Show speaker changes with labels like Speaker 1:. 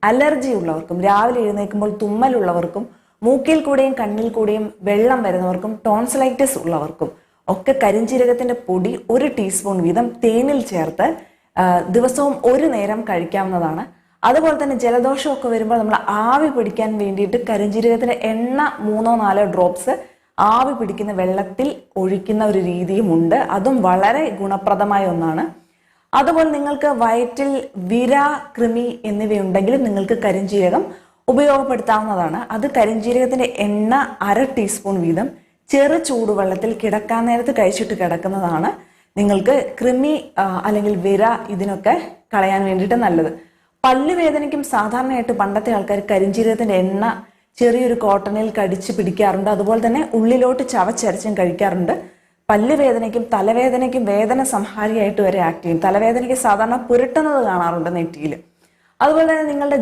Speaker 1: Allergy ഉള്ളവർക്കും, രാവിലെ എഴുന്നേൽക്കുമ്പോൾ തുമ്മലുള്ളവർക്കും, മൂക്കിൽ കൂടെയും കണ്ണിൽ കൂടെയും വെള്ളം വരുന്നവർക്കും, ടോൺസിലൈറ്റിസ് ഉള്ളവർക്കും ഒക്കെ കരിഞ്ജീരകത്തിന്റെ പൊടി 1 ടീസ്പൂൺ വീതം തേനിൽ ചേർത്ത് ദിവസവും 1 നേരം കഴിക്കാവുന്നതാണ്. അതുപോലെ തന്നെ ജലദോഷമൊക്കെ വരുമ്പോൾ നമ്മൾ ആവി പിടിക്കാൻ വേണ്ടിയിട്ട് കരിഞ്ജീരകത്തിന്റെ എണ്ണ 3-4 ഡ്രോപ്സ് ആവി പിടിക്കുന്ന വെള്ളത്തിൽ ഒഴിക്കുന്ന ഒരു രീതിയും ഉണ്ട്. അതും വളരെ ഗുണപ്രദമായ ഒന്നാണ്. അതുപോലെ നിങ്ങൾക്ക് വയറ്റിൽ വിര, കൃമി എന്നിവയുണ്ടെങ്കിലും നിങ്ങൾക്ക് കരിഞ്ജീരകം ഉപയോഗപ്പെടുത്താവുന്നതാണ്. അത് കരിഞ്ജീരകത്തിന്റെ എണ്ണ 1/2 ടീസ്പൂൺ വീതം ചെറു ചൂടുവെള്ളത്തിൽ കിടക്കാൻ നേരത്ത് കഴിച്ചിട്ട് കിടക്കുന്നതാണ് നിങ്ങൾക്ക് കൃമി അല്ലെങ്കിൽ വിര ഇതിനൊക്കെ കളയാൻ വേണ്ടിയിട്ട് നല്ലത്. പല്ലുവേദനയ്ക്കും സാധാരണയായിട്ട് പണ്ടത്തെ ആൾക്കാർ കരിഞ്ജീരകത്തിന്റെ എണ്ണ ചെറിയൊരു കോട്ടണിൽ കടിച്ച് പിടിക്കാറുണ്ട്. അതുപോലെ തന്നെ ഉള്ളിലോട്ട് ചവച്ചരച്ചും കഴിക്കാറുണ്ട്. പല്ലുവേദനയ്ക്കും തലവേദനയ്ക്കും വേദന സംഹാരിയായിട്ട് വരെ ആക്ട് ചെയ്യും. തലവേദനയ്ക്ക് സാധാരണ പുരട്ടുന്നത് കാണാറുണ്ട് നെറ്റിയിൽ. അതുപോലെ തന്നെ നിങ്ങളുടെ